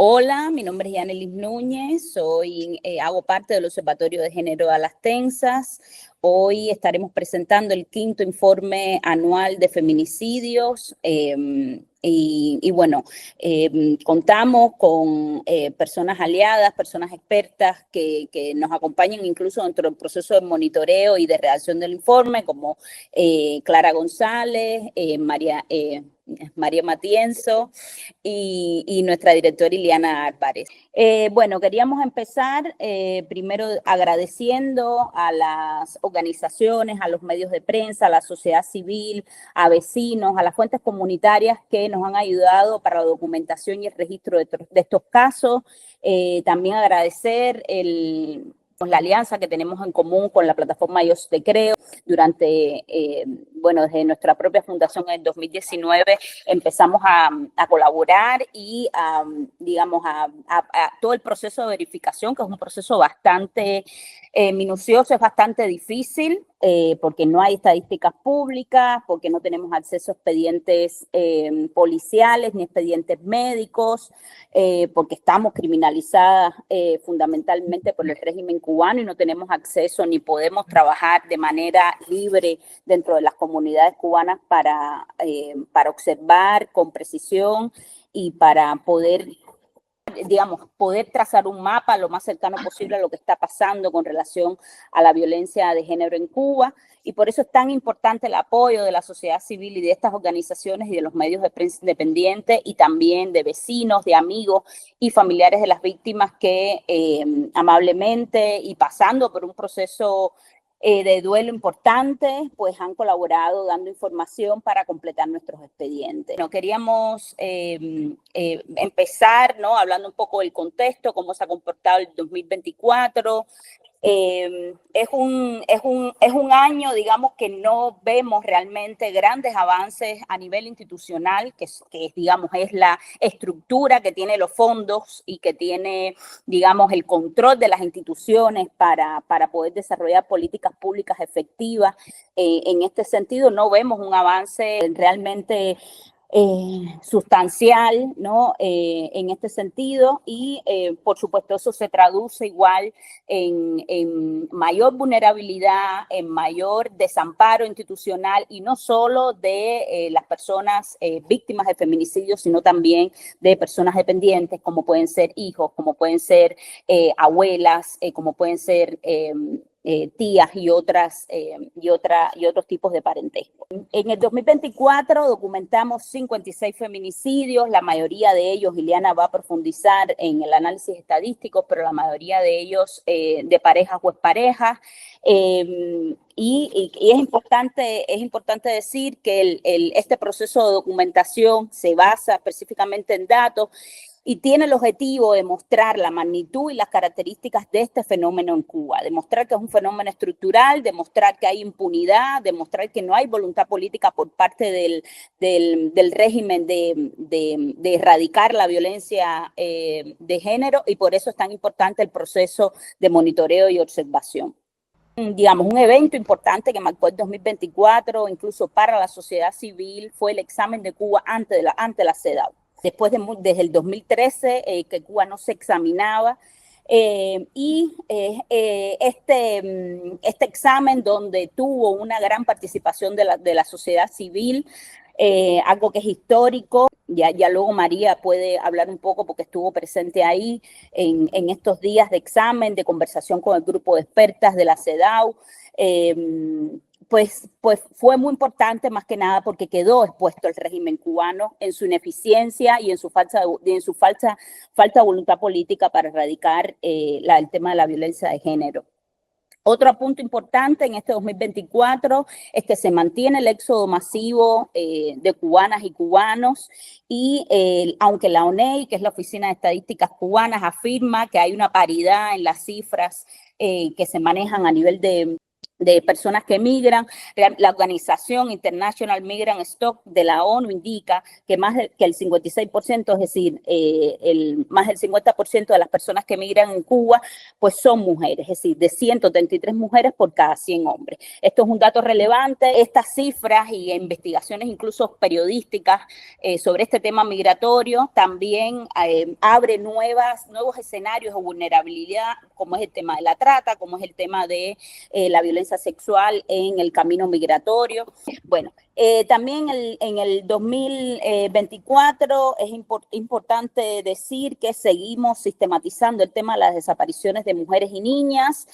Hola, mi nombre es Yanelis Núñez, hago parte del Observatorio de Género de Las Tensas. Hoy estaremos presentando el quinto informe anual de feminicidios contamos con personas aliadas, personas expertas que nos acompañan incluso dentro del proceso de monitoreo y de redacción del informe, como Clara González, María Matienzo y nuestra directora Iliana Álvarez. Queríamos empezar primero agradeciendo a las organizaciones, a los medios de prensa, a la sociedad civil, a vecinos, a las fuentes comunitarias que nos han ayudado para la documentación y el registro de estos casos. También agradecer la alianza que tenemos en común con la plataforma Yo Te Creo. Desde nuestra propia fundación en el 2019 empezamos a colaborar y a todo el proceso de verificación, que es un proceso bastante minucioso, es bastante difícil, porque no hay estadísticas públicas, porque no tenemos acceso a expedientes policiales ni expedientes médicos, porque estamos criminalizadas fundamentalmente por el régimen cubano y no tenemos acceso ni podemos trabajar de manera libre dentro de las comunidades cubanas para observar con precisión y para poder trazar un mapa lo más cercano posible a lo que está pasando con relación a la violencia de género en Cuba. Y por eso es tan importante el apoyo de la sociedad civil y de estas organizaciones y de los medios de prensa independientes y también de vecinos, de amigos y familiares de las víctimas que amablemente y pasando por un proceso de duelo importante, pues han colaborado dando información para completar nuestros expedientes. Queríamos empezar, ¿no?, hablando un poco del contexto, cómo se ha comportado el 2024. Es un año, digamos, que no vemos realmente grandes avances a nivel institucional, que es la estructura que tiene los fondos y que tiene, digamos, el control de las instituciones para poder desarrollar políticas públicas efectivas. En este sentido, no vemos un avance realmente sustancial, ¿no?, en este sentido, y por supuesto eso se traduce igual en mayor vulnerabilidad, en mayor desamparo institucional, y no solo de las personas víctimas de feminicidio, sino también de personas dependientes, como pueden ser hijos, como pueden ser abuelas, como pueden ser tías y otros tipos de parentesco. En el 2024 documentamos 56 feminicidios, la mayoría de ellos, Iliana va a profundizar en el análisis estadístico, pero la mayoría de ellos de parejas o exparejas. Y es importante decir que este proceso de documentación se basa específicamente en datos y tiene el objetivo de mostrar la magnitud y las características de este fenómeno en Cuba, demostrar que es un fenómeno estructural, demostrar que hay impunidad, demostrar que no hay voluntad política por parte del régimen de erradicar la violencia de género, y por eso es tan importante el proceso de monitoreo y observación. Un evento importante que marcó el 2024, incluso para la sociedad civil, fue el examen de Cuba ante la CEDAW. Desde el 2013 que Cuba no se examinaba, este examen, donde tuvo una gran participación de la sociedad civil, algo que es histórico. Ya luego María puede hablar un poco porque estuvo presente ahí en estos días de examen, de conversación con el grupo de expertas de la CEDAW. Pues fue muy importante, más que nada porque quedó expuesto el régimen cubano en su ineficiencia y en su falta de voluntad política para erradicar el tema de la violencia de género. Otro punto importante en este 2024 es que se mantiene el éxodo masivo de cubanas y cubanos, y aunque la ONEI, que es la Oficina de Estadísticas Cubanas, afirma que hay una paridad en las cifras que se manejan a nivel de de personas que migran. La organización International Migrant Stock de la ONU indica que que el 56%, es decir, más del 50% de las personas que migran en Cuba, pues son mujeres, es decir, de 133 mujeres por cada 100 hombres. Esto es un dato relevante. Estas cifras y investigaciones incluso periodísticas sobre este tema migratorio también abre nuevos escenarios de vulnerabilidad, como es el tema de la trata, como es el tema de la violencia sexual en el camino migratorio. Bueno, también en el 2024 es importante decir que seguimos sistematizando el tema de las desapariciones de mujeres y niñas.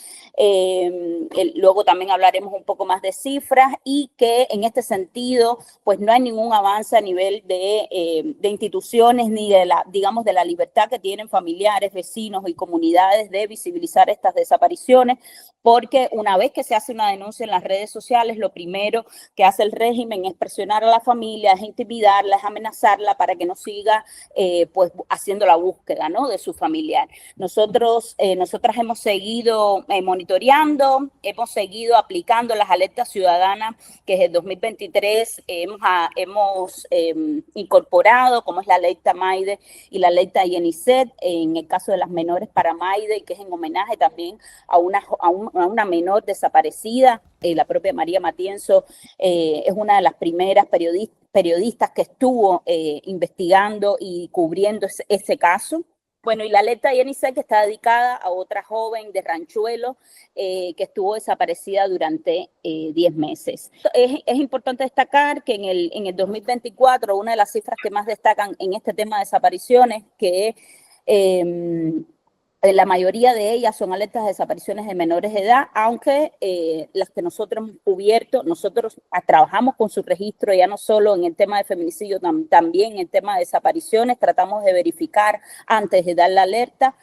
Luego también hablaremos un poco más de cifras y que en este sentido pues no hay ningún avance a nivel de instituciones ni de digamos, de la libertad que tienen familiares, vecinos y comunidades de visibilizar estas desapariciones, porque una vez que se hace una denuncia en las redes sociales, lo primero que hace el régimen es presionar a la familia, es intimidarla, es amenazarla para que no siga pues haciendo la búsqueda, ¿no?, de su familiar. Nosotras hemos seguido monitoreando, hemos seguido aplicando las alertas ciudadanas que desde el 2023 hemos incorporado, como es la alerta Maide y la alerta IENICET, en el caso de las menores para Maide, que es en homenaje también a una menor desaparecida. La propia María Matienzo es una de las primeras periodistas que estuvo investigando y cubriendo ese caso. Bueno, y la alerta IENICET, que está dedicada a otra joven de Ranchuelo que estuvo desaparecida durante 10 meses. Es importante destacar que en el 2024, una de las cifras que más destacan en este tema de desapariciones, que la mayoría de ellas son alertas de desapariciones de menores de edad, aunque las que nosotros hemos cubierto, nosotros trabajamos con su registro ya no solo en el tema de feminicidio, también en el tema de desapariciones, tratamos de verificar antes de dar la alerta.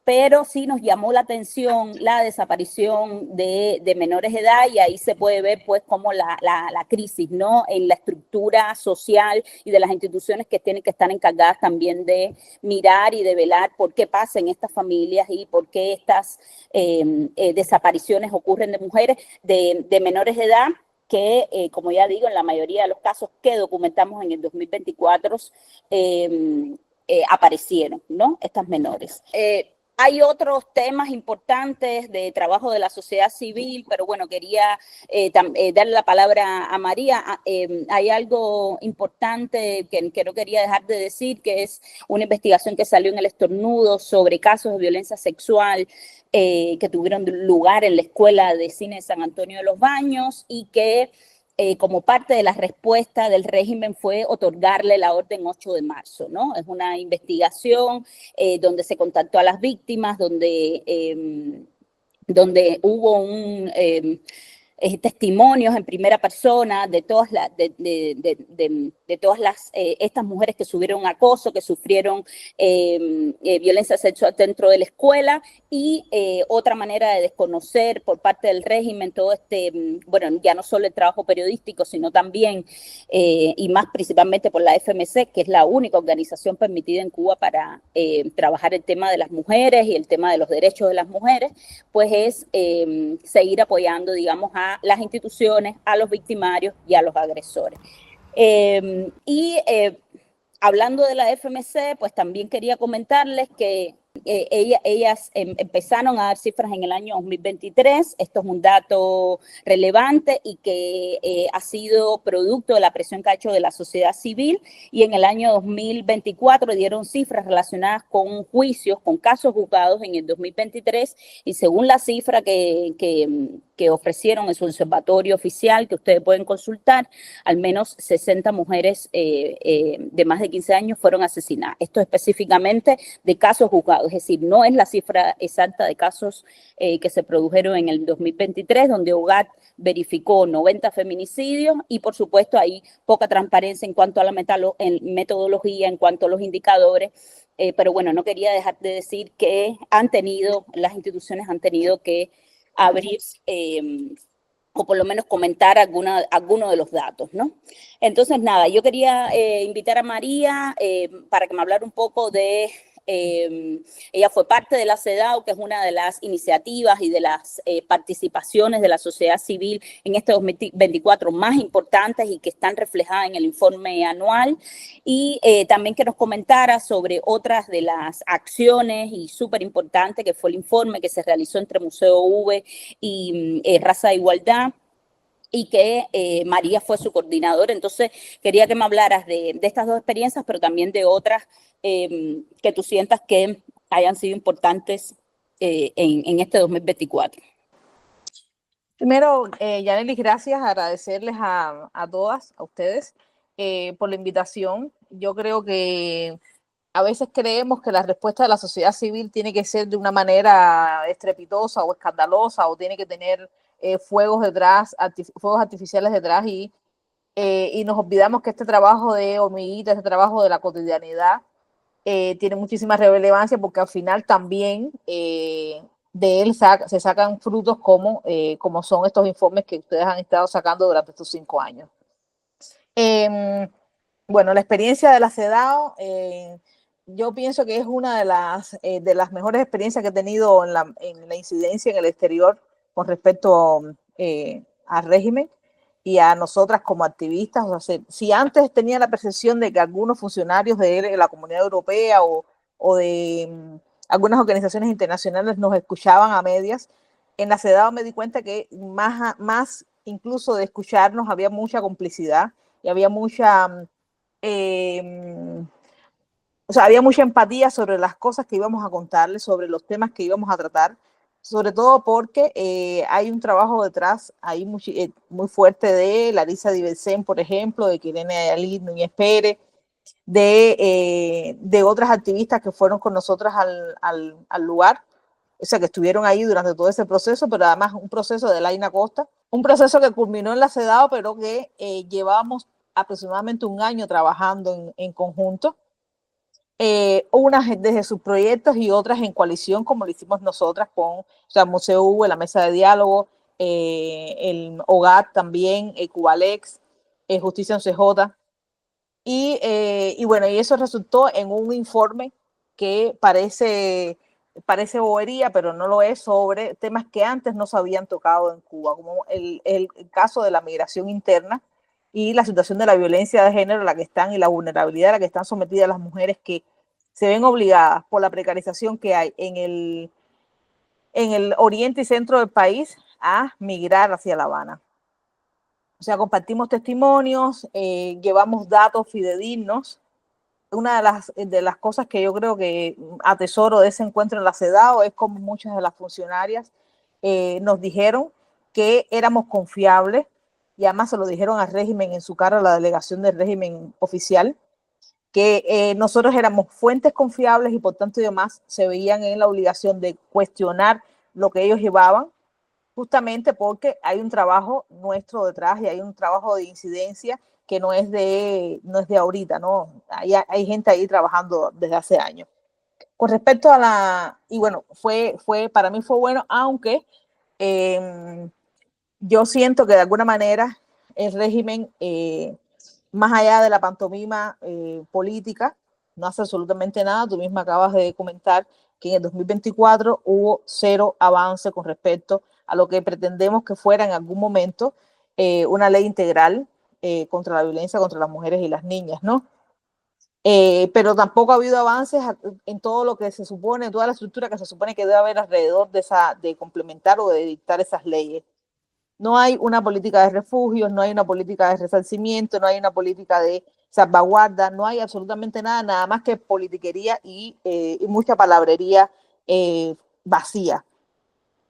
Pero sí nos llamó la atención la desaparición de menores de edad, y ahí se puede ver pues como la crisis, ¿no?, en la estructura social y de las instituciones que tienen que estar encargadas también de mirar y de velar por qué pasa en estas familias y por qué estas desapariciones ocurren de mujeres, de menores de edad, que, como ya digo, en la mayoría de los casos que documentamos en el 2024 aparecieron, ¿no?, estas menores. Hay otros temas importantes de trabajo de la sociedad civil, pero bueno, quería darle la palabra a María. Hay algo importante que no quería dejar de decir, que es una investigación que salió en El Estornudo sobre casos de violencia sexual que tuvieron lugar en la Escuela de Cine de San Antonio de los Baños, y que como parte de la respuesta del régimen fue otorgarle la orden 8 de marzo, ¿no? Es una investigación donde se contactó a las víctimas, donde hubo testimonios en primera persona de todas estas mujeres que sufrieron acoso, que sufrieron violencia sexual dentro de la escuela, y otra manera de desconocer por parte del régimen todo bueno, ya no solo el trabajo periodístico, sino también, y más principalmente por la FMC, que es la única organización permitida en Cuba para trabajar el tema de las mujeres y el tema de los derechos de las mujeres, pues es seguir apoyando, digamos, a las instituciones, a los victimarios y a los agresores. Hablando de la FMC, pues también quería comentarles que ellas empezaron a dar cifras en el año 2023. Esto es un dato relevante y que ha sido producto de la presión que ha hecho de la sociedad civil, y en el año 2024 dieron cifras relacionadas con juicios, con casos juzgados en el 2023, y según la cifra que ofrecieron en su observatorio oficial, que ustedes pueden consultar, al menos 60 mujeres de más de 15 años fueron asesinadas. Esto específicamente de casos juzgados, es decir, no es la cifra exacta de casos que se produjeron en el 2023, donde OGAT verificó 90 feminicidios, y por supuesto hay poca transparencia en cuanto a la metodología, en cuanto a los indicadores, pero bueno, no quería dejar de decir que las instituciones han tenido que abrir o por lo menos comentar alguno de los datos, ¿no? Entonces, nada, yo quería invitar a María para que me hablara un poco de ella fue parte de la CEDAW, que es una de las iniciativas y de las participaciones de la sociedad civil en este 2024 más importantes y que están reflejadas en el informe anual. Y también que nos comentara sobre otras de las acciones y súper importante que fue el informe que se realizó entre Museo V y Raza de Igualdad, y que María fue su coordinadora. Entonces, quería que me hablaras de estas dos experiencias, pero también de otras que tú sientas que hayan sido importantes en este 2024. Primero, Yanely, gracias, agradecerles a todas, a ustedes, por la invitación. Yo creo que a veces creemos que la respuesta de la sociedad civil tiene que ser de una manera estrepitosa o escandalosa, o tiene que tener fuegos detrás, fuegos artificiales detrás, y nos olvidamos que este trabajo de hormiguita, este trabajo de la cotidianidad, tiene muchísima relevancia, porque al final también de él se sacan frutos como son estos informes que ustedes han estado sacando durante estos 5 años. Bueno, la experiencia de la CEDAW, yo pienso que es una de las mejores experiencias que he tenido en la incidencia en el exterior con respecto al régimen y a nosotras como activistas. O sea, si antes tenía la percepción de que algunos funcionarios de la Comunidad Europea o de algunas organizaciones internacionales nos escuchaban a medias, en la CEDAW me di cuenta que más incluso de escucharnos había mucha complicidad y había había mucha empatía sobre las cosas que íbamos a contarles, sobre los temas que íbamos a tratar, sobre todo porque hay un trabajo detrás ahí muy fuerte de Larisa Diversen, por ejemplo, de Kirene Ayalí Núñez Pérez, de otras activistas que fueron con nosotras al lugar, o sea, que estuvieron ahí durante todo ese proceso, pero además un proceso de Laina Costa, un proceso que culminó en la CEDAW, pero que llevábamos aproximadamente un año trabajando en conjunto, unas desde sus proyectos y otras en coalición, como lo hicimos nosotras con Museo U, la Mesa de Diálogo, el Hogar también, Cubalex, Justicia en CJ, y bueno, y eso resultó en un informe que parece bobería, pero no lo es, sobre temas que antes no se habían tocado en Cuba, como el caso de la migración interna y la situación de la violencia de género a la que están y la vulnerabilidad a la que están sometidas las mujeres, que se ven obligadas por la precarización que hay en el oriente y centro del país a migrar hacia La Habana. O sea, compartimos testimonios, llevamos datos fidedignos. Una de las cosas que yo creo que atesoro de ese encuentro en la CEDAW es como muchas de las funcionarias nos dijeron que éramos confiables, y además se lo dijeron al régimen en su cara, a la delegación del régimen oficial, que nosotros éramos fuentes confiables y por tanto y demás se veían en la obligación de cuestionar lo que ellos llevaban, justamente porque hay un trabajo nuestro detrás y hay un trabajo de incidencia que no es de ahorita, ¿no? Hay gente ahí trabajando desde hace años. Con respecto y bueno, para mí fue bueno, aunque yo siento que de alguna manera el régimen, más allá de la pantomima política, no hace absolutamente nada. Tú misma acabas de comentar que en el 2024 hubo cero avance con respecto a lo que pretendemos que fuera en algún momento una ley integral contra la violencia contra las mujeres y las niñas, ¿no? Pero tampoco ha habido avances en todo lo que se supone, toda la estructura que se supone que debe haber alrededor de complementar o de dictar esas leyes. No hay una política de refugios, no hay una política de resarcimiento, no hay una política de salvaguarda, no hay absolutamente nada más que politiquería y mucha palabrería vacía.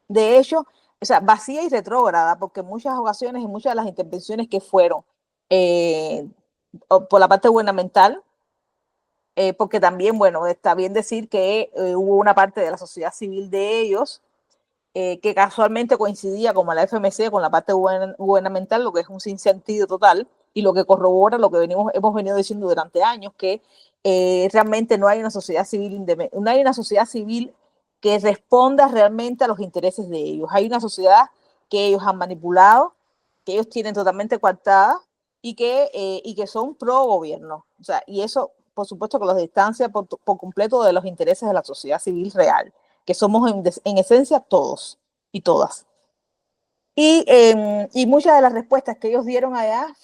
De hecho, o sea, vacía y retrógrada, porque en muchas ocasiones, en muchas de las intervenciones que fueron por la parte gubernamental, porque también, bueno, está bien decir que hubo una parte de la sociedad civil de ellos que casualmente coincidía, como la FMC, con la parte gubernamental, lo que es un sinsentido total y lo que corrobora lo que hemos venido diciendo durante años, que realmente no hay una sociedad civil no hay una sociedad civil que responda realmente a los intereses de ellos. Hay una sociedad que ellos han manipulado, que ellos tienen totalmente coartada y que son pro gobierno. O sea, y eso por supuesto que los distancia por completo de los intereses de la sociedad civil real, que somos en esencia todos y todas. Y muchas de las respuestas que ellos dieron allá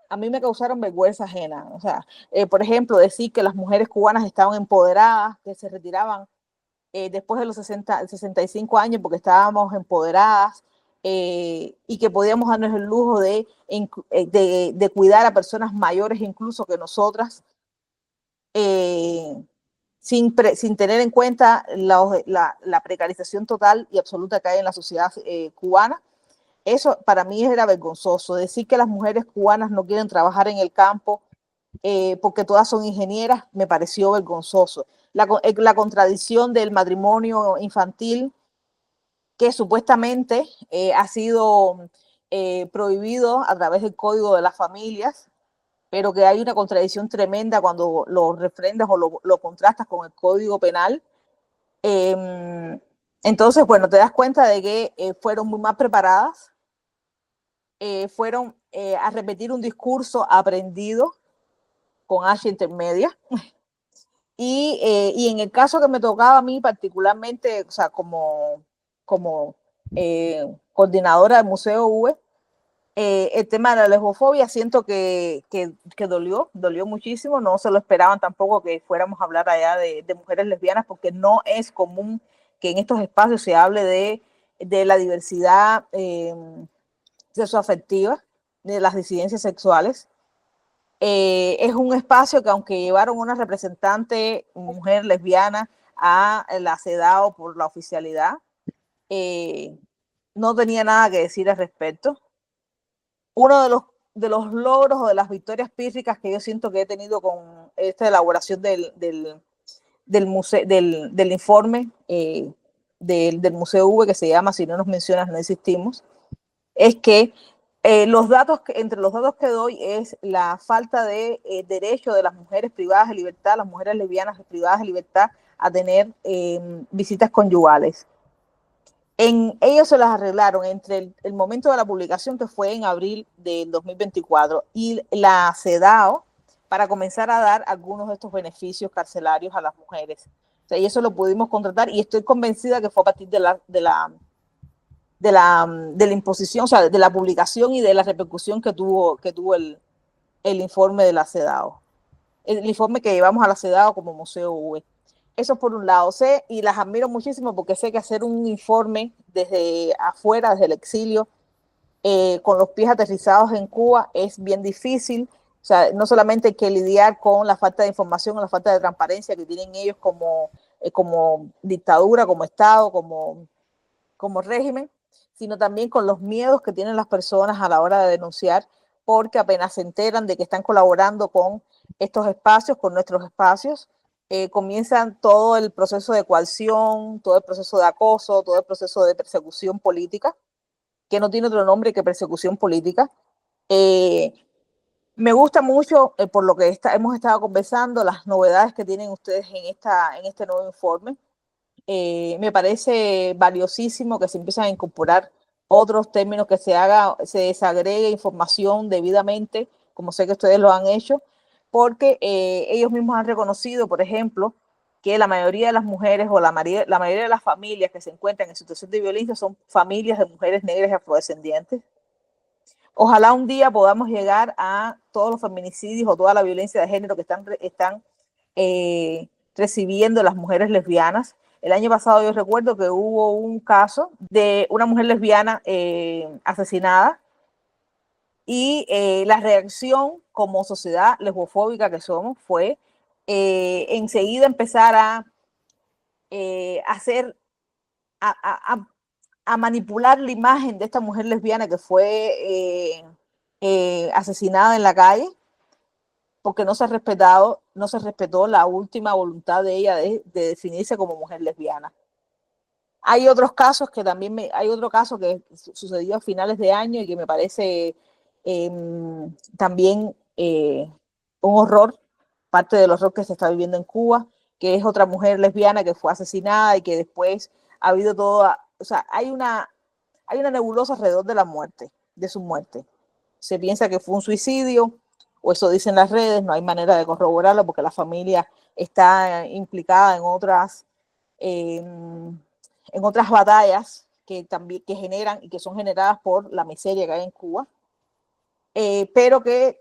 a mí me causaron vergüenza ajena. O sea, por ejemplo, decir que las mujeres cubanas estaban empoderadas, que se retiraban después de los 65 años porque estábamos empoderadas, y que podíamos darnos el lujo de cuidar a personas mayores incluso que nosotras, sin tener en cuenta la precarización total y absoluta que hay en la sociedad cubana. Eso para mí era vergonzoso. Decir que las mujeres cubanas no quieren trabajar en el campo porque todas son ingenieras me pareció vergonzoso. La contradicción del matrimonio infantil, que supuestamente ha sido prohibido a través del Código de las Familias, pero que hay una contradicción tremenda cuando lo refrendas o lo contrastas con el Código Penal. Entonces, bueno, te das cuenta de que fueron muy mal preparadas, fueron a repetir un discurso aprendido con H intermedia. Y en el caso que me tocaba a mí particularmente, o sea, como coordinadora del Museo V, el tema de la lesbofobia siento que dolió muchísimo. No se lo esperaban tampoco que fuéramos a hablar allá de mujeres lesbianas, porque no es común que en estos espacios se hable de la diversidad sexoafectiva, de las disidencias sexuales. Es un espacio que, aunque llevaron una representante mujer lesbiana a la CEDAW por la oficialidad, no tenía nada que decir al respecto. Uno de los logros o de las victorias pírricas que yo siento que he tenido con esta elaboración del informe del Museo V, que se llama Si no nos mencionas no existimos, es que entre los datos que doy es la falta de derecho de las mujeres privadas de libertad, las mujeres lesbianas privadas de libertad, a tener visitas conyugales. Ellos se las arreglaron entre el momento de la publicación, que fue en abril del 2024, y la CEDAW, para comenzar a dar algunos de estos beneficios carcelarios a las mujeres. O sea, y eso lo pudimos contratar, y estoy convencida que fue a partir de la imposición, o sea, de la publicación y de la repercusión que tuvo el informe de la CEDAW, el informe que llevamos a la CEDAW como Museo V. Eso por un lado. Sé, y las admiro muchísimo, porque sé que hacer un informe desde afuera, desde el exilio, con los pies aterrizados en Cuba, es bien difícil. O sea, no solamente hay que lidiar con la falta de información o la falta de transparencia que tienen ellos como dictadura, como Estado, como régimen, sino también con los miedos que tienen las personas a la hora de denunciar, porque apenas se enteran de que están colaborando con estos espacios, con nuestros espacios, comienzan todo el proceso de coacción, todo el proceso de acoso, todo el proceso de persecución política, que no tiene otro nombre que persecución política. Me gusta mucho, por lo que hemos estado conversando, las novedades que tienen ustedes en este nuevo informe. Me parece valiosísimo que se empiecen a incorporar otros términos, que se desagregue información debidamente, como sé que ustedes lo han hecho, porque ellos mismos han reconocido, por ejemplo, que la mayoría de las mujeres o la mayoría de las familias que se encuentran en situación de violencia son familias de mujeres negras y afrodescendientes. Ojalá un día podamos llegar a todos los feminicidios o toda la violencia de género que están recibiendo las mujeres lesbianas. El año pasado yo recuerdo que hubo un caso de una mujer lesbiana asesinada, y la reacción como sociedad lesbofóbica que somos fue enseguida empezar a manipular la imagen de esta mujer lesbiana que fue asesinada en la calle, porque no se respetó la última voluntad de ella de definirse como mujer lesbiana. Hay otros casos que también hay otro caso que sucedió a finales de año y que me parece también un horror, parte del horror que se está viviendo en Cuba, que es otra mujer lesbiana que fue asesinada y que después ha habido o sea, hay una nebulosa alrededor de la muerte, de su muerte. Se piensa que fue un suicidio, o eso dicen las redes, no hay manera de corroborarlo porque la familia está implicada en otras batallas que también que generan y que son generadas por la miseria que hay en Cuba, pero que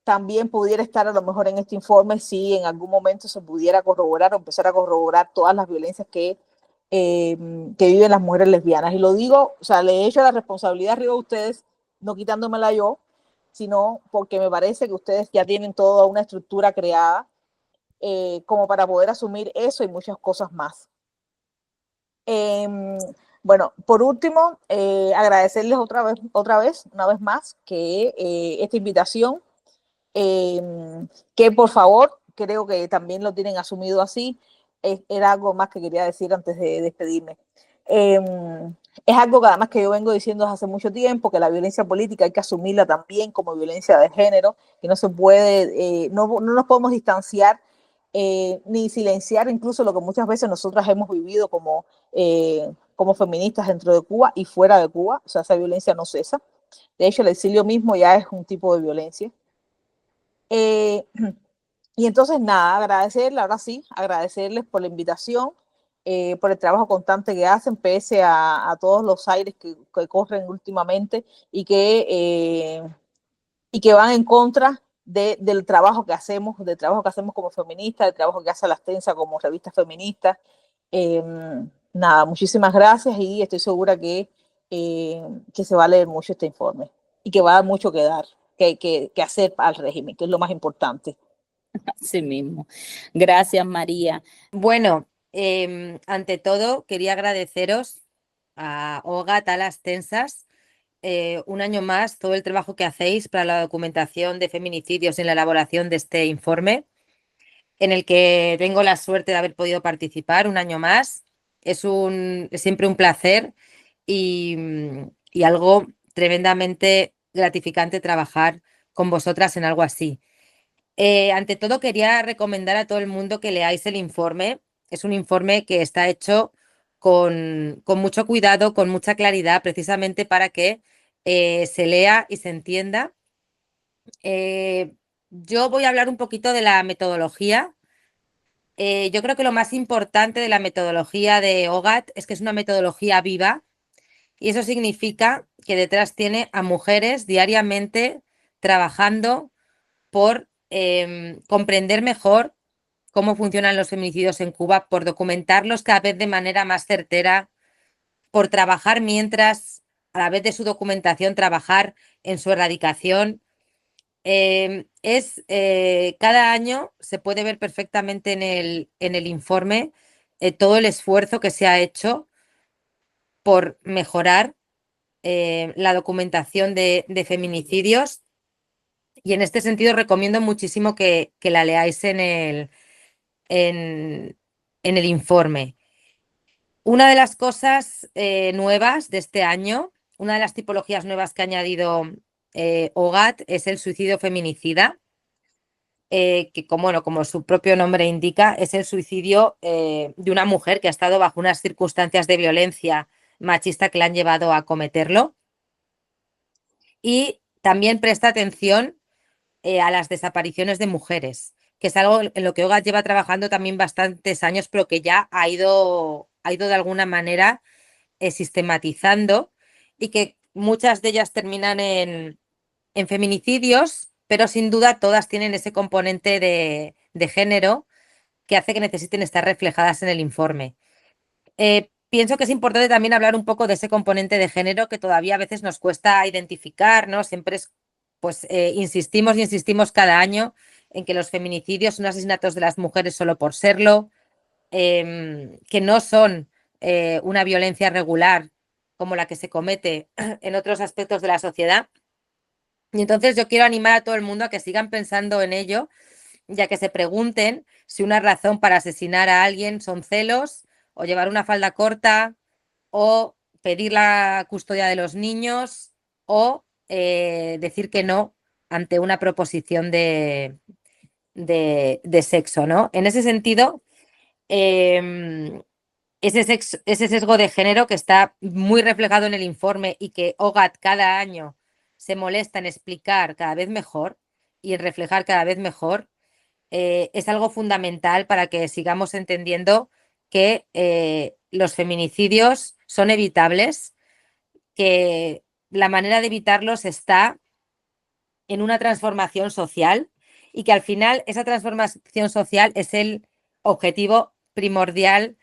también pudiera estar a lo mejor en este informe si en algún momento se pudiera corroborar o empezar a corroborar todas las violencias que viven las mujeres lesbianas. Y lo digo, o sea, le he hecho la responsabilidad arriba a ustedes, no quitándomela yo, sino porque me parece que ustedes ya tienen toda una estructura creada como para poder asumir eso y muchas cosas más. Bueno, por último, agradecerles una vez más, que esta invitación, que por favor, creo que también lo tienen asumido así, era algo más que quería decir antes de despedirme. Es algo que además que yo vengo diciendo desde hace mucho tiempo, que la violencia política hay que asumirla también como violencia de género, que no se puede, no nos podemos distanciar ni silenciar incluso lo que muchas veces nosotras hemos vivido como feministas dentro de Cuba y fuera de Cuba. O sea, esa violencia no cesa. De hecho, el exilio mismo ya es un tipo de violencia. Y entonces, nada, ahora sí, agradecerles por la invitación, por el trabajo constante que hacen, pese a todos los aires que corren últimamente y que van en contra del trabajo que hacemos, como feministas, del trabajo que hace la Astensa como revista feminista. Nada, muchísimas gracias y estoy segura que se va a leer mucho este informe y que va a dar mucho que dar, que hacer al régimen, que es lo más importante. Así mismo. Gracias, María. Bueno, ante todo, quería agradeceros a OGAT, a las Tensas, un año más todo el trabajo que hacéis para la documentación de feminicidios en la elaboración de este informe, en el que tengo la suerte de haber podido participar un año más. Es siempre un placer y algo tremendamente gratificante trabajar con vosotras en algo así. Ante todo, quería recomendar a todo el mundo que leáis el informe. Es un informe que está hecho con mucho cuidado, con mucha claridad, precisamente para que se lea y se entienda. Yo voy a hablar un poquito de la metodología. Yo creo que lo más importante de la metodología de OGAT es que es una metodología viva, y eso significa que detrás tiene a mujeres diariamente trabajando por comprender mejor cómo funcionan los feminicidios en Cuba, por documentarlos cada vez de manera más certera, por trabajar mientras, a la vez de su documentación, trabajar en su erradicación. Cada año se puede ver perfectamente en el informe todo el esfuerzo que se ha hecho por mejorar la documentación de feminicidios, y en este sentido recomiendo muchísimo que la leáis en el informe. Una de las cosas nuevas de este año, una de las tipologías nuevas que ha añadido OGAT es el suicidio feminicida, que como su propio nombre indica, es el suicidio de una mujer que ha estado bajo unas circunstancias de violencia machista que la han llevado a cometerlo. Y también presta atención a las desapariciones de mujeres, que es algo en lo que OGAT lleva trabajando también bastantes años, pero que ya ha ido de alguna manera sistematizando, y que muchas de ellas terminan en feminicidios, pero sin duda todas tienen ese componente de género que hace que necesiten estar reflejadas en el informe. Pienso que es importante también hablar un poco de ese componente de género que todavía a veces nos cuesta identificar, ¿no? Siempre insistimos y insistimos cada año en que los feminicidios son asesinatos de las mujeres solo por serlo, que no son una violencia regular como la que se comete en otros aspectos de la sociedad. Y entonces yo quiero animar a todo el mundo a que sigan pensando en ello, ya que se pregunten si una razón para asesinar a alguien son celos, o llevar una falda corta, o pedir la custodia de los niños, o decir que no ante una proposición de sexo, ¿no? En ese sentido, ese sesgo de género que está muy reflejado en el informe y que OGAT cada año se molesta en explicar cada vez mejor, y en reflejar cada vez mejor, es algo fundamental para que sigamos entendiendo que los feminicidios son evitables, que la manera de evitarlos está en una transformación social y que al final esa transformación social es el objetivo primordial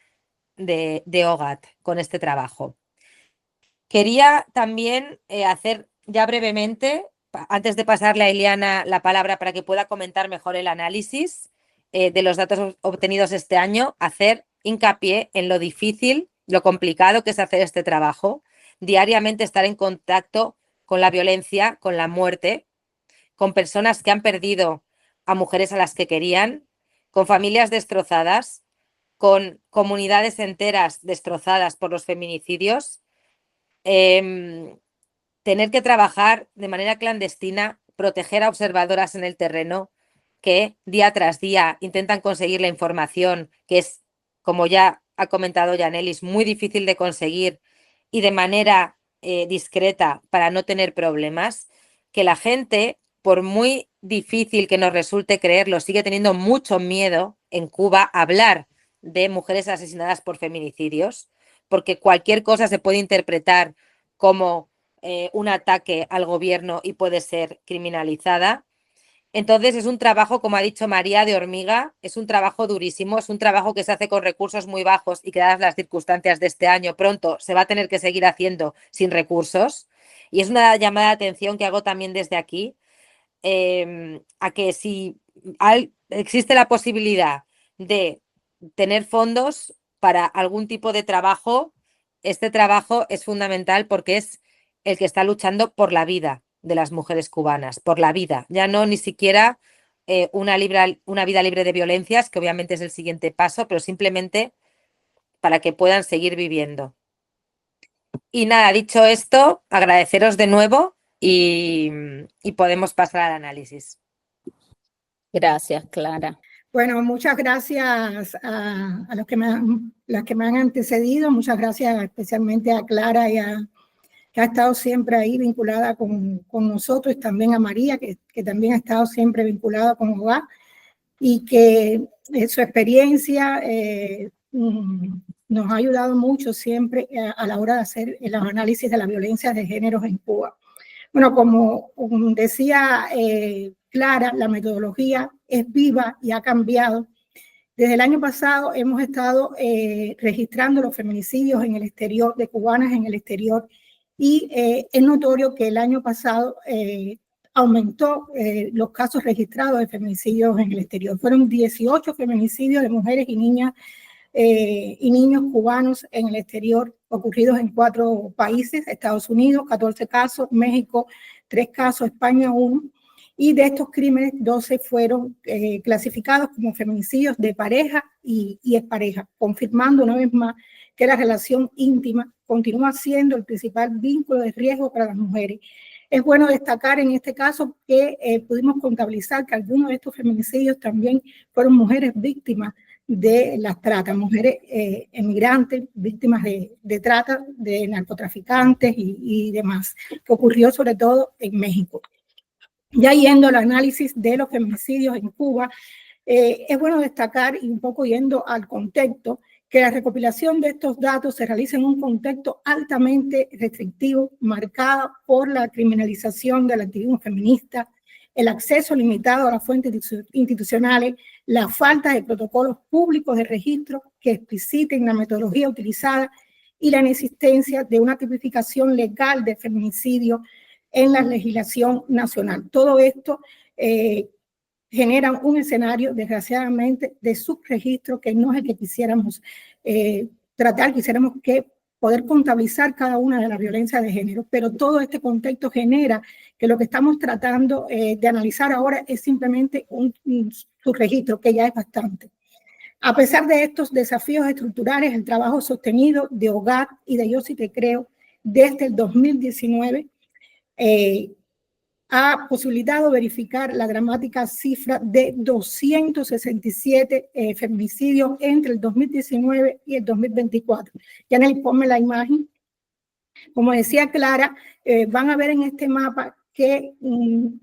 de OGAT con este trabajo. Quería también hacer ya brevemente, antes de pasarle a Ileana la palabra para que pueda comentar mejor el análisis de los datos obtenidos este año, hacer hincapié en lo difícil, lo complicado que es hacer este trabajo, diariamente estar en contacto con la violencia, con la muerte, con personas que han perdido a mujeres a las que querían, con familias destrozadas, con comunidades enteras destrozadas por los feminicidios, tener que trabajar de manera clandestina, proteger a observadoras en el terreno que día tras día intentan conseguir la información, que es, como ya ha comentado Yanelis, muy difícil de conseguir y de manera discreta para no tener problemas, que la gente, por muy difícil que nos resulte creerlo, sigue teniendo mucho miedo en Cuba a hablar de mujeres asesinadas por feminicidios, porque cualquier cosa se puede interpretar como un ataque al gobierno y puede ser criminalizada. Entonces es un trabajo, como ha dicho María, de hormiga, es un trabajo durísimo, es un trabajo que se hace con recursos muy bajos y que dadas las circunstancias de este año pronto se va a tener que seguir haciendo sin recursos. Y es una llamada de atención que hago también desde aquí, a que si existe la posibilidad de tener fondos para algún tipo de trabajo, este trabajo es fundamental porque es el que está luchando por la vida de las mujeres cubanas, por la vida, ya no ni siquiera una vida libre de violencias, que obviamente es el siguiente paso, pero simplemente para que puedan seguir viviendo. Y nada, dicho esto, agradeceros de nuevo y podemos pasar al análisis. Gracias, Clara. Bueno, muchas gracias a los las que me han antecedido, muchas gracias especialmente a Clara que ha estado siempre ahí vinculada con nosotros, y también a María, que también ha estado siempre vinculada con OGAT, y que su experiencia nos ha ayudado mucho siempre a la hora de hacer el análisis de la violencia de género en Cuba. Bueno, como decía Clara, la metodología es viva y ha cambiado. Desde el año pasado hemos estado registrando los feminicidios en el exterior, de cubanas en el exterior, y es notorio que el año pasado aumentó los casos registrados de feminicidios en el exterior. Fueron 18 feminicidios de mujeres y niñas y niños cubanos en el exterior, ocurridos en 4 países: Estados Unidos, 14 casos, México, 3 casos, España, 1. Y de estos crímenes, 12 fueron clasificados como feminicidios de pareja y expareja, confirmando una vez más que la relación íntima continúa siendo el principal vínculo de riesgo para las mujeres. Es bueno destacar en este caso que pudimos contabilizar que algunos de estos feminicidios también fueron mujeres víctimas de las tratas, mujeres emigrantes, víctimas de trata, de narcotraficantes y demás, que ocurrió sobre todo en México. Ya yendo al análisis de los feminicidios en Cuba, es bueno destacar, y un poco yendo al contexto, que la recopilación de estos datos se realiza en un contexto altamente restrictivo, marcado por la criminalización del activismo feminista, el acceso limitado a las fuentes institucionales, la falta de protocolos públicos de registro que expliciten la metodología utilizada y la inexistencia de una tipificación legal de feminicidio en la legislación nacional. Todo esto genera un escenario, desgraciadamente, de subregistro que no es el que quisiéramos tratar. Quisiéramos que poder contabilizar cada una de las violencias de género, pero todo este contexto genera que lo que estamos tratando de analizar ahora es simplemente un subregistro, que ya es bastante. A pesar de estos desafíos estructurales, el trabajo sostenido de OGAT y de Yo Sí Te Creo desde el 2019 ha posibilitado verificar la dramática cifra de 267 feminicidios entre el 2019 y el 2024. Yanel, ponme la imagen. Como decía Clara, van a ver en este mapa que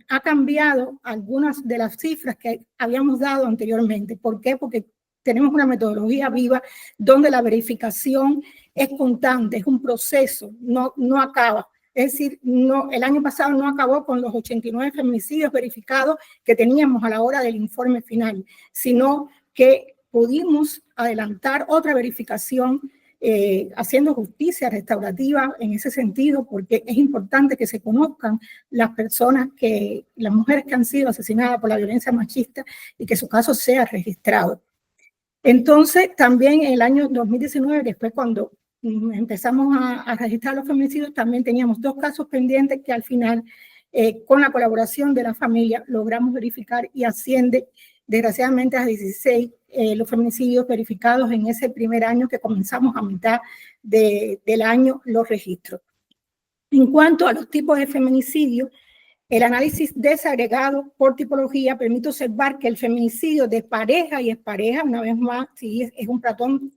ha cambiado algunas de las cifras que habíamos dado anteriormente. ¿Por qué? Porque tenemos una metodología viva donde la verificación es constante, es un proceso, no acaba. Es decir, el año pasado no acabó con los 89 feminicidios verificados que teníamos a la hora del informe final, sino que pudimos adelantar otra verificación haciendo justicia restaurativa en ese sentido, porque es importante que se conozcan las mujeres que han sido asesinadas por la violencia machista y que su caso sea registrado. Entonces, también en el año 2019, después cuando empezamos a registrar los feminicidios, también teníamos 2 casos pendientes que al final, con la colaboración de la familia, logramos verificar y asciende desgraciadamente a 16 los feminicidios verificados en ese primer año que comenzamos a mitad del año los registros. En cuanto a los tipos de feminicidio, el análisis desagregado por tipología permite observar que el feminicidio de pareja y expareja, una vez más, sí, es un patrón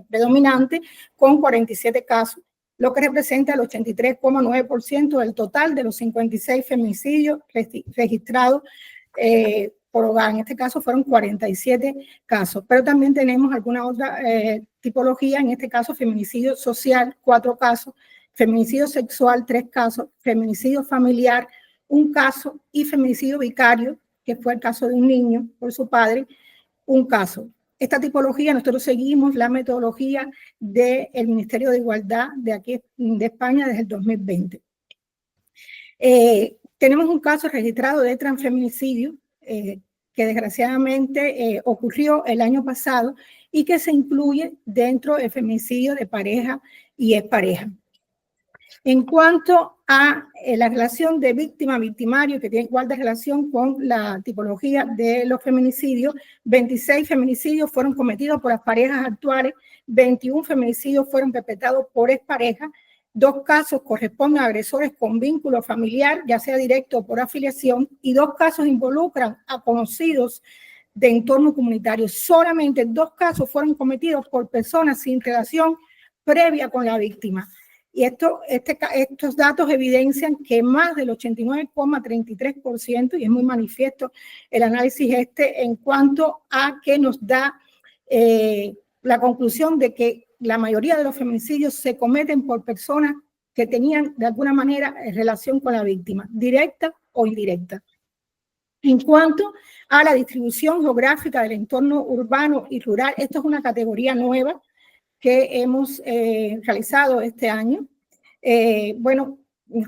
predominante con 47 casos, lo que representa el 83,9% del total de los 56 feminicidios registrados por hogar. En este caso fueron 47 casos, pero también tenemos alguna otra tipología, en este caso feminicidio social, 4 casos, feminicidio sexual, 3 casos, feminicidio familiar, 1 caso, y feminicidio vicario, que fue el caso de un niño por su padre, 1 caso. Esta tipología, nosotros seguimos la metodología del Ministerio de Igualdad de aquí de España desde el 2020. Tenemos un caso registrado de transfeminicidio que desgraciadamente ocurrió el año pasado y que se incluye dentro del feminicidio de pareja y expareja. En cuanto a la relación de víctima-victimario, que tiene igual de relación con la tipología de los feminicidios, 26 feminicidios fueron cometidos por las parejas actuales, 21 feminicidios fueron perpetrados por exparejas, 2 casos corresponden a agresores con vínculo familiar, ya sea directo o por afiliación, y 2 casos involucran a conocidos de entorno comunitario. Solamente 2 casos fueron cometidos por personas sin relación previa con la víctima. Y estos datos evidencian que más del 89,33%, y es muy manifiesto el análisis en cuanto a que nos da la conclusión de que la mayoría de los feminicidios se cometen por personas que tenían de alguna manera relación con la víctima, directa o indirecta. En cuanto a la distribución geográfica del entorno urbano y rural, esto es una categoría nueva que hemos realizado este año. Bueno,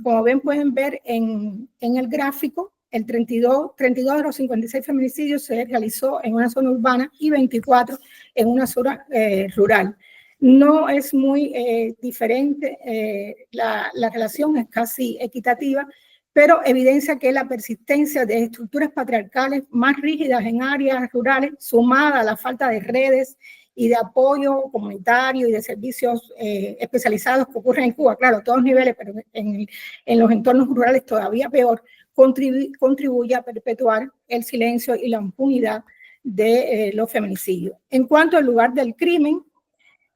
como ven, pueden ver en el gráfico, el 32 de los 56 feminicidios se realizó en una zona urbana y 24 en una zona rural. No es muy diferente, la relación es casi equitativa, pero evidencia que la persistencia de estructuras patriarcales más rígidas en áreas rurales, sumada a la falta de redes y de apoyo comunitario y de servicios especializados que ocurren en Cuba, claro, a todos niveles, pero en los entornos rurales todavía peor, contribuye a perpetuar el silencio y la impunidad de los feminicidios. En cuanto al lugar del crimen,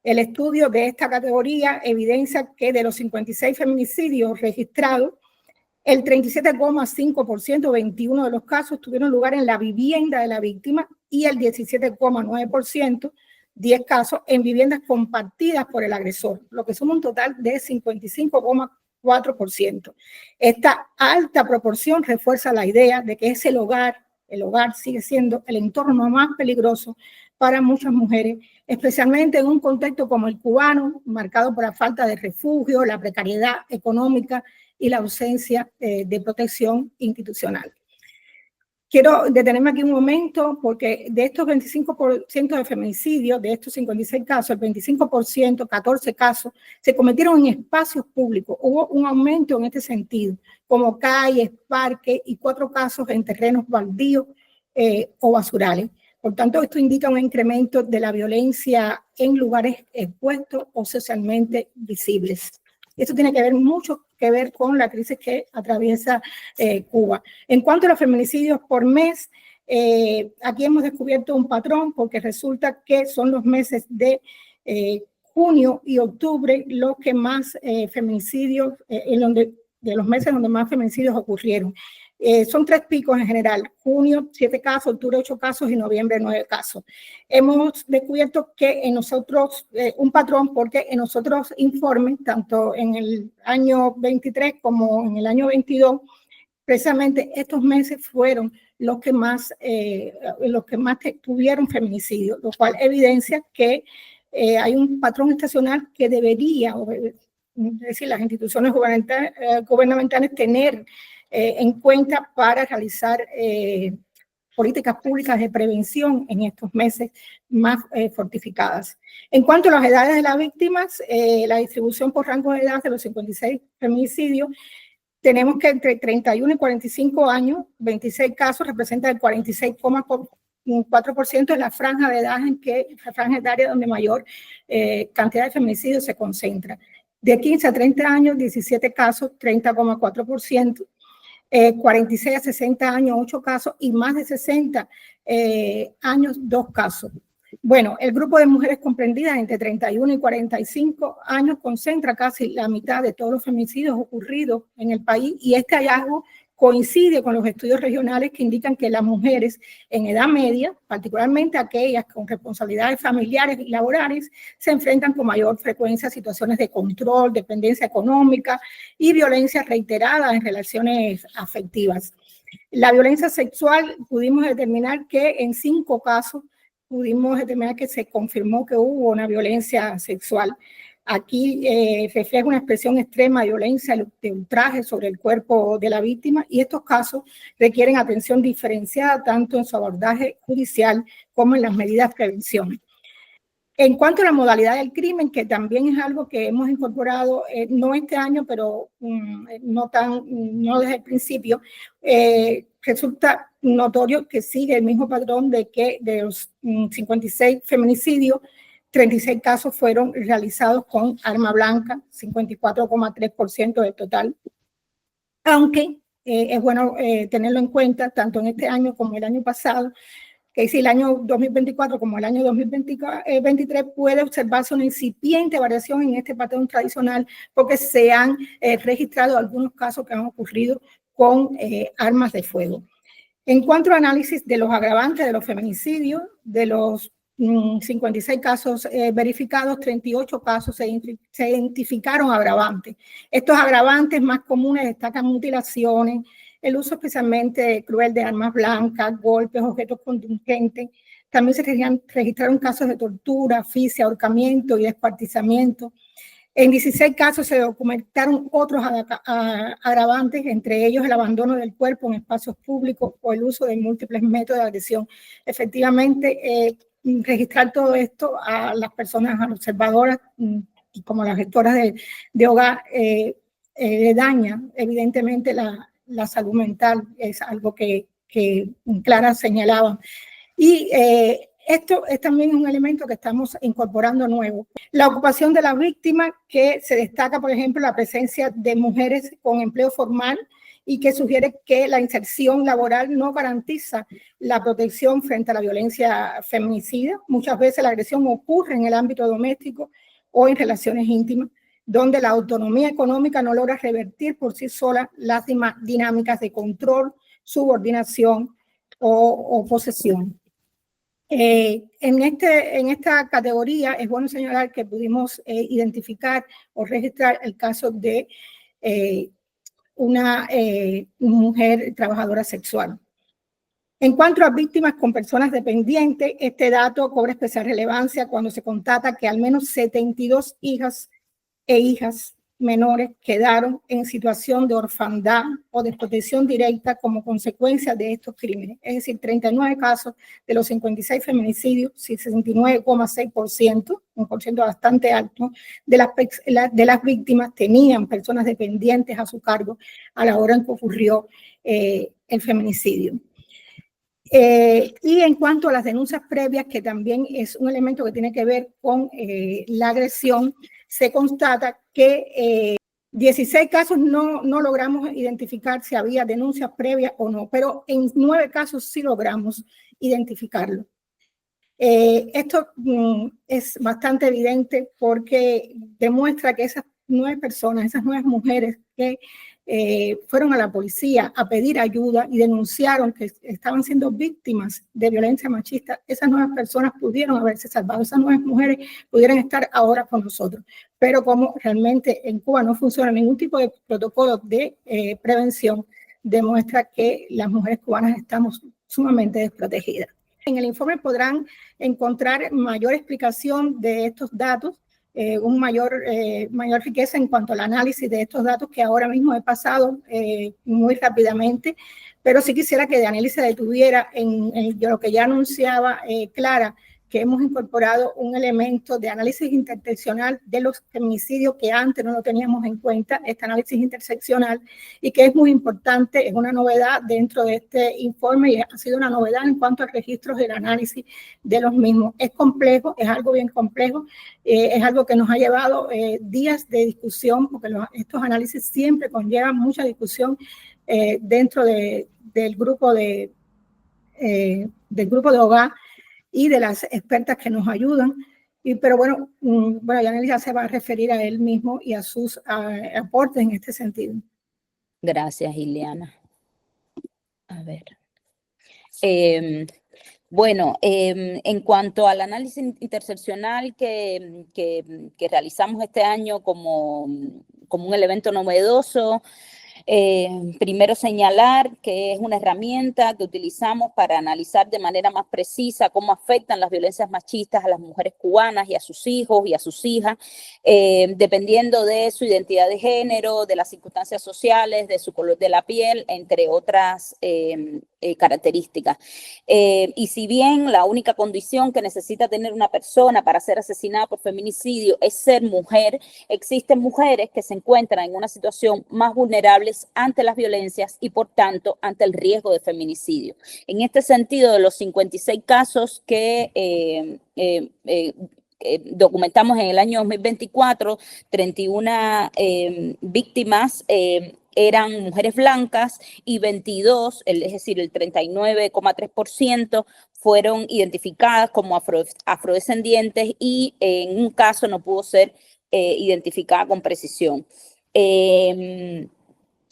el estudio de esta categoría evidencia que de los 56 feminicidios registrados, el 37,5%, 21 de los casos, tuvieron lugar en la vivienda de la víctima y el 17,9%, 10 casos, en viviendas compartidas por el agresor, lo que suma un total de 55,4%. Esta alta proporción refuerza la idea de que es el hogar sigue siendo el entorno más peligroso para muchas mujeres, especialmente en un contexto como el cubano, marcado por la falta de refugio, la precariedad económica y la ausencia de protección institucional. Quiero detenerme aquí un momento porque de estos 25% de feminicidios, de estos 56 casos, el 25%, 14 casos, se cometieron en espacios públicos. Hubo un aumento en este sentido, como calles, parques y 4 casos en terrenos baldíos o basurales. Por tanto, esto indica un incremento de la violencia en lugares expuestos o socialmente visibles. Esto tiene que ver mucho con la crisis que atraviesa Cuba. En cuanto a los feminicidios por mes, aquí hemos descubierto un patrón porque resulta que son los meses de junio y octubre los que más feminicidios, en donde los meses donde más feminicidios ocurrieron. Son 3 picos en general: junio 7 casos, octubre 8 casos y noviembre 9 casos. Hemos descubierto que en nosotros, un patrón, porque en nosotros informes, tanto en el año 23 como en el año 22, precisamente estos meses fueron los que más tuvieron feminicidio, lo cual evidencia que hay un patrón estacional que debería, es decir, las instituciones gubernamentales tener en cuenta para realizar políticas públicas de prevención en estos meses más fortificadas. En cuanto a las edades de las víctimas, la distribución por rango de edad de los 56 feminicidios, tenemos que entre 31 y 45 años, 26 casos representan el 46,4% de la franja de edad la franja etaria donde mayor cantidad de feminicidios se concentra. De 15 a 30 años, 17 casos, 30,4%. 46 a 60 años, 8 casos, y más de 60 años, 2 casos. Bueno, el grupo de mujeres comprendidas entre 31 y 45 años concentra casi la mitad de todos los feminicidios ocurridos en el país, y este hallazgo coincide con los estudios regionales que indican que las mujeres en edad media, particularmente aquellas con responsabilidades familiares y laborales, se enfrentan con mayor frecuencia a situaciones de control, dependencia económica y violencia reiterada en relaciones afectivas. La violencia sexual, pudimos determinar que en 5 casos pudimos determinar que se confirmó que hubo una violencia sexual. Aquí refleja una expresión extrema de violencia, de ultraje sobre el cuerpo de la víctima, y estos casos requieren atención diferenciada tanto en su abordaje judicial como en las medidas de prevención. En cuanto a la modalidad del crimen, que también es algo que hemos incorporado, no este año, pero no desde el principio, resulta notorio que sigue el mismo patrón de que de los 56 feminicidios, 36 casos fueron realizados con arma blanca, 54,3% del total. Aunque es bueno tenerlo en cuenta, tanto en este año como el año pasado, que si el año 2024 como el año 2023 puede observarse una incipiente variación en este patrón tradicional, porque se han registrado algunos casos que han ocurrido con armas de fuego. En cuanto al análisis de los agravantes de los feminicidios, de los 56 casos verificados, 38 casos se identificaron agravantes. Estos agravantes más comunes destacan mutilaciones, el uso especialmente cruel de armas blancas, golpes, objetos contundentes. También se registraron casos de tortura, asfixia, ahorcamiento y descuartizamiento. En 16 casos se documentaron otros agravantes, entre ellos el abandono del cuerpo en espacios públicos o el uso de múltiples métodos de agresión. Efectivamente, registrar todo esto a las personas, a las observadoras y como las gestoras de hogar, daña evidentemente la salud mental, es algo que Clara señalaba. Y esto es también un elemento que estamos incorporando nuevo. La ocupación de la víctima, que se destaca, por ejemplo, la presencia de mujeres con empleo formal y que sugiere que la inserción laboral no garantiza la protección frente a la violencia feminicida. Muchas veces la agresión ocurre en el ámbito doméstico o en relaciones íntimas, donde la autonomía económica no logra revertir por sí sola las dinámicas de control, subordinación o posesión. En esta categoría es bueno señalar que pudimos identificar o registrar el caso de una mujer trabajadora sexual. En cuanto a víctimas con personas dependientes, este dato cobra especial relevancia cuando se constata que al menos 72 hijas e hijas menores quedaron en situación de orfandad o desprotección directa como consecuencia de estos crímenes. Es decir, 39 casos de los 56 feminicidios, 69,6%, un porcentaje bastante alto, de las víctimas tenían personas dependientes a su cargo a la hora en que ocurrió el feminicidio. Y en cuanto a las denuncias previas, que también es un elemento que tiene que ver con la agresión, se constata que 16 casos no logramos identificar si había denuncias previas o no, pero en 9 casos sí logramos identificarlo. Esto es bastante evidente porque demuestra que esas 9 personas, esas 9 mujeres que fueron a la policía a pedir ayuda y denunciaron que estaban siendo víctimas de violencia machista, esas nuevas personas pudieron haberse salvado, esas nuevas mujeres pudieran estar ahora con nosotros. Pero como realmente en Cuba no funciona ningún tipo de protocolo de prevención, demuestra que las mujeres cubanas estamos sumamente desprotegidas. En el informe podrán encontrar mayor explicación de estos datos, mayor riqueza en cuanto al análisis de estos datos que ahora mismo he pasado muy rápidamente, pero sí quisiera que Daniela se detuviera en lo que ya anunciaba Clara, que hemos incorporado un elemento de análisis interseccional de los feminicidios que antes no lo teníamos en cuenta, este análisis interseccional, y que es muy importante, es una novedad dentro de este informe y ha sido una novedad en cuanto a registros del análisis de los mismos. Es complejo, es algo bien complejo, es algo que nos ha llevado días de discusión, porque estos análisis siempre conllevan mucha discusión dentro del grupo de hogar y de las expertas que nos ayudan. Pero bueno, Yaneli ya se va a referir a él mismo y a sus aportes en este sentido. Gracias, Ileana. A ver. En cuanto al análisis interseccional que realizamos este año como un elemento novedoso, primero señalar que es una herramienta que utilizamos para analizar de manera más precisa cómo afectan las violencias machistas a las mujeres cubanas y a sus hijos y a sus hijas, dependiendo de su identidad de género, de las circunstancias sociales, de su color de la piel, entre otras características. Y si bien la única condición que necesita tener una persona para ser asesinada por feminicidio es ser mujer, existen mujeres que se encuentran en una situación más vulnerable ante las violencias y, por tanto, ante el riesgo de feminicidio. En este sentido, de los 56 casos que documentamos en el año 2024, 31 víctimas eran mujeres blancas y 22, es decir, el 39,3%, fueron identificadas como afrodescendientes y en un caso no pudo ser identificada con precisión.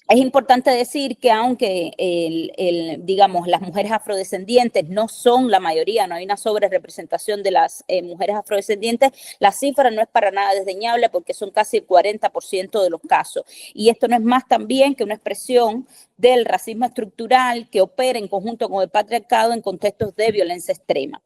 Es importante decir que aunque digamos, las mujeres afrodescendientes no son la mayoría, no hay una sobrerepresentación de las mujeres afrodescendientes, la cifra no es para nada desdeñable porque son casi el 40% de los casos. Y esto no es más también que una expresión del racismo estructural que opera en conjunto con el patriarcado en contextos de violencia extrema.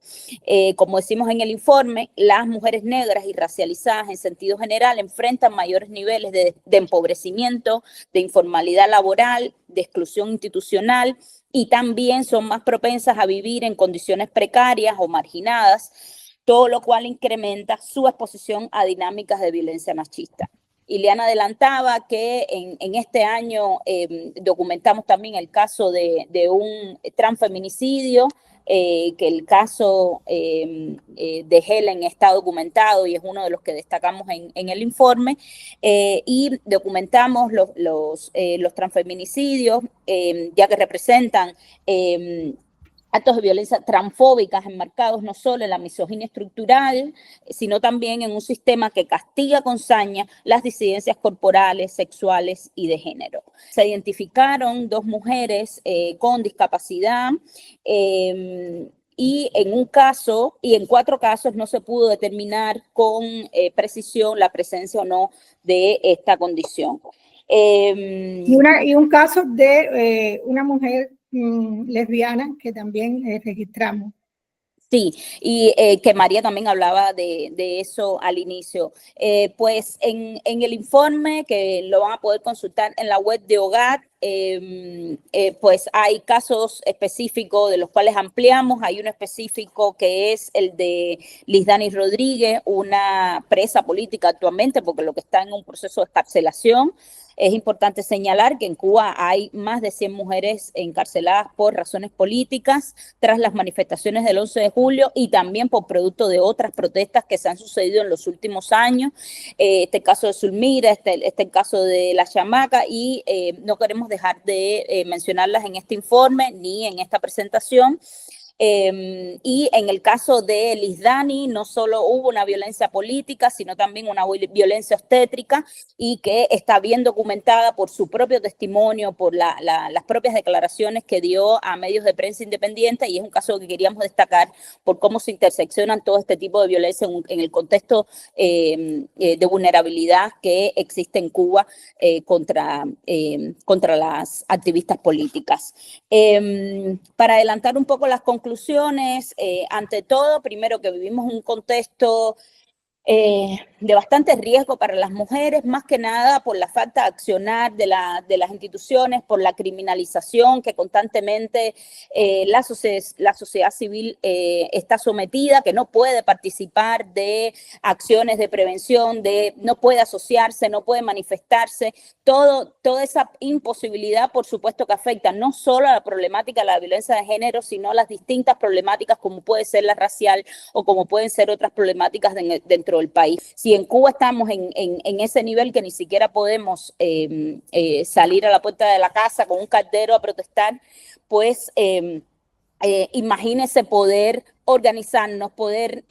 Como decimos en el informe, las mujeres negras y racializadas en sentido general enfrentan mayores niveles de empobrecimiento, de informalidad laboral, de exclusión institucional y también son más propensas a vivir en condiciones precarias o marginadas, todo lo cual incrementa su exposición a dinámicas de violencia machista. Ileana adelantaba que en este año documentamos también el caso de un transfeminicidio, que el caso de Helen está documentado y es uno de los que destacamos en el informe, y documentamos los transfeminicidios, ya que representan actos de violencia transfóbicas enmarcados no solo en la misoginia estructural, sino también en un sistema que castiga con saña las disidencias corporales, sexuales y de género. Se identificaron 2 mujeres con discapacidad y en un caso y en 4 casos no se pudo determinar con precisión la presencia o no de esta condición. Y un caso de una mujer lesbiana que también registramos. Sí, y que María también hablaba de eso al inicio. Pues en el informe, que lo van a poder consultar en la web de Hogar, pues hay casos específicos de los cuales ampliamos. Hay uno específico que es el de Lisdani Rodríguez, una presa política actualmente porque lo que está en un proceso de excarcelación. Es importante señalar que en Cuba hay más de 100 mujeres encarceladas por razones políticas tras las manifestaciones del 11 de julio y también por producto de otras protestas que se han sucedido en los últimos años. Este caso de Zulmira, este caso de La Chamaca, y no queremos dejar de mencionarlas en este informe ni en esta presentación. Y en el caso de Lisdani, no solo hubo una violencia política, sino también una violencia obstétrica, y que está bien documentada por su propio testimonio, por las propias declaraciones que dio a medios de prensa independientes, y es un caso que queríamos destacar por cómo se interseccionan todo este tipo de violencia en el contexto de vulnerabilidad que existe en Cuba contra las activistas políticas. Para adelantar un poco las conclusiones, ante todo, primero que vivimos un contexto de bastante riesgo para las mujeres, más que nada por la falta de accionar de las instituciones, por la criminalización que constantemente la sociedad civil está sometida, que no puede participar de acciones de prevención, no puede asociarse, no puede manifestarse. Toda esa imposibilidad, por supuesto, que afecta no solo a la problemática de la violencia de género, sino a las distintas problemáticas como puede ser la racial o como pueden ser otras problemáticas dentro del país. Si en Cuba estamos en ese nivel que ni siquiera podemos salir a la puerta de la casa con un caldero a protestar, pues imagínese poder organizarnos, poder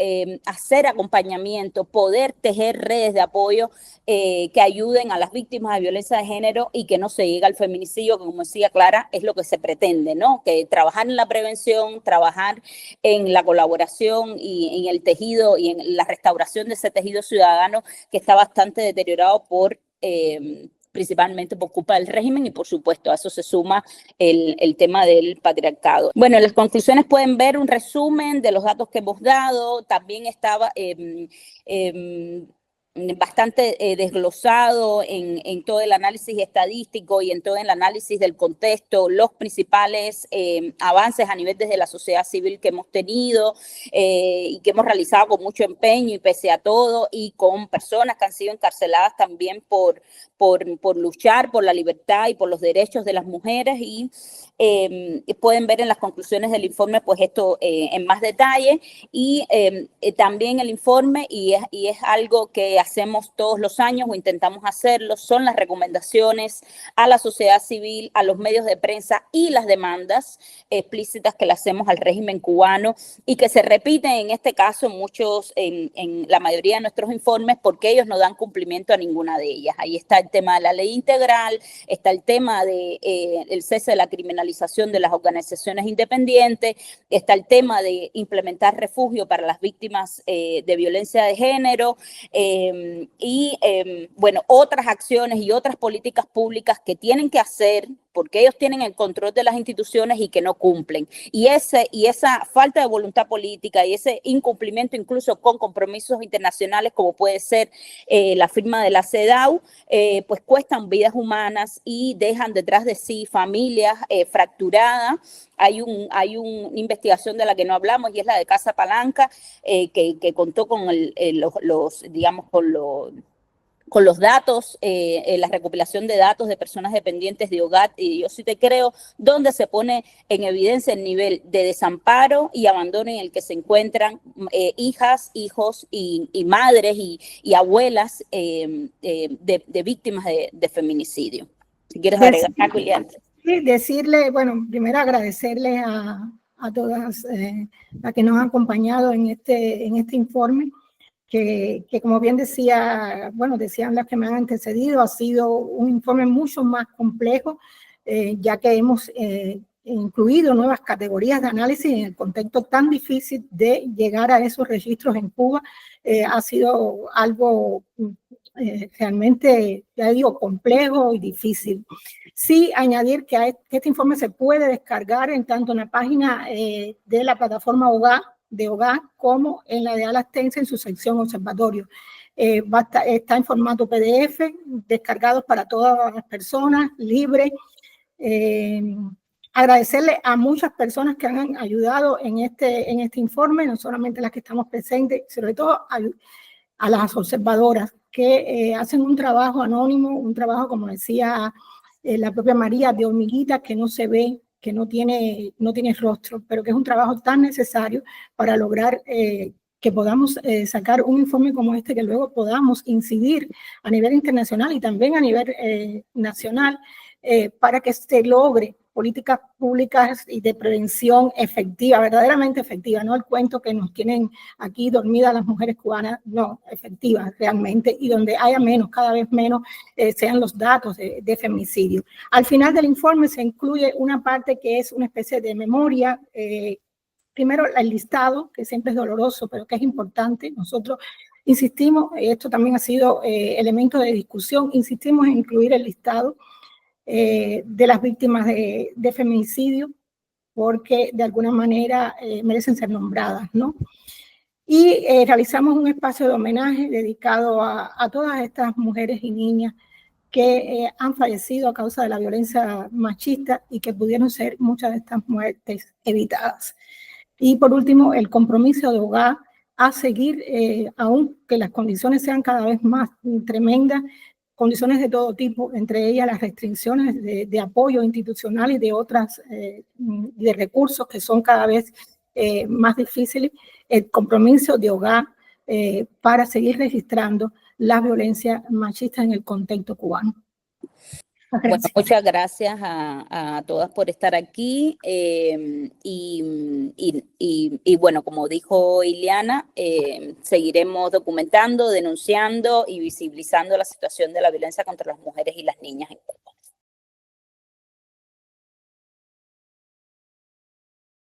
hacer acompañamiento, poder tejer redes de apoyo que ayuden a las víctimas de violencia de género y que no se llegue al feminicidio, que como decía Clara, es lo que se pretende, ¿no? Que trabajar en la prevención, trabajar en la colaboración y en el tejido y en la restauración de ese tejido ciudadano que está bastante deteriorado principalmente por culpa del régimen, y por supuesto a eso se suma el tema del patriarcado. Bueno, en las conclusiones pueden ver un resumen de los datos que hemos dado. También estaba bastante desglosado en todo el análisis estadístico y en todo el análisis del contexto, los principales avances a nivel desde la sociedad civil que hemos tenido y que hemos realizado con mucho empeño y pese a todo, y con personas que han sido encarceladas también por luchar por la libertad y por los derechos de las mujeres, y pueden ver en las conclusiones del informe pues esto en más detalle, y también el informe, y es algo que hacemos todos los años o intentamos hacerlo, son las recomendaciones a la sociedad civil, a los medios de prensa y las demandas explícitas que le hacemos al régimen cubano y que se repiten en este caso en la mayoría de nuestros informes, porque ellos no dan cumplimiento a ninguna de ellas. Ahí está el tema de la ley integral, está el tema del cese de la criminalización de las organizaciones independientes, está el tema de implementar refugio para las víctimas de violencia de género, bueno, otras acciones y otras políticas públicas que tienen que hacer porque ellos tienen el control de las instituciones y que no cumplen. Y esa falta de voluntad política y ese incumplimiento incluso con compromisos internacionales como puede ser la firma de la CEDAW, pues cuestan vidas humanas y dejan detrás de sí familias fracturadas. Hay una investigación de la que no hablamos y es la de Casa Palanca, que contó con con los datos, la recopilación de datos de personas dependientes de hogar y Yo Sí Te Creo, donde se pone en evidencia el nivel de desamparo y abandono en el que se encuentran hijas, hijos y madres y abuelas de víctimas de feminicidio. Si quieres agregar algo, Iliana. Sí, decirle, bueno, primero agradecerle a todas las que nos han acompañado en este informe, que como bien decían las que me han antecedido, ha sido un informe mucho más complejo, ya que hemos incluido nuevas categorías de análisis en el contexto tan difícil de llegar a esos registros en Cuba. Ha sido algo realmente, ya digo, complejo y difícil. Sí, añadir que este informe se puede descargar tanto en la página de la plataforma de Hogar como en la de Alastense en su sección Observatorio. Está en formato PDF, descargados para todas las personas, libre. Agradecerle a muchas personas que han ayudado en este informe, no solamente las que estamos presentes, sobre todo a las observadoras que hacen un trabajo anónimo, un trabajo, como decía la propia María, de hormiguita, que no se ve, que no tiene rostro, pero que es un trabajo tan necesario para lograr que podamos sacar un informe como este, que luego podamos incidir a nivel internacional y también a nivel nacional, para que se logre políticas públicas y de prevención efectiva, verdaderamente efectiva, no el cuento que nos tienen aquí dormidas las mujeres cubanas, no, efectivas realmente, y donde haya menos, cada vez menos, sean los datos de feminicidio. Al final del informe se incluye una parte que es una especie de memoria, primero el listado, que siempre es doloroso, pero que es importante. Nosotros insistimos, esto también ha sido elemento de discusión, insistimos en incluir el listado de las víctimas de feminicidio, porque de alguna manera merecen ser nombradas, ¿no? Y realizamos un espacio de homenaje dedicado a todas estas mujeres y niñas que han fallecido a causa de la violencia machista y que pudieron ser muchas de estas muertes evitadas. Y por último, el compromiso de hogar a seguir, aunque las condiciones sean cada vez más tremendas, condiciones de todo tipo, entre ellas las restricciones de apoyo institucional y de otras, de recursos que son cada vez más difíciles, el compromiso de hogar para seguir registrando la violencia machista en el contexto cubano. Bueno, muchas gracias a todas por estar aquí y bueno, como dijo Ileana, seguiremos documentando, denunciando y visibilizando la situación de la violencia contra las mujeres y las niñas en Cuba.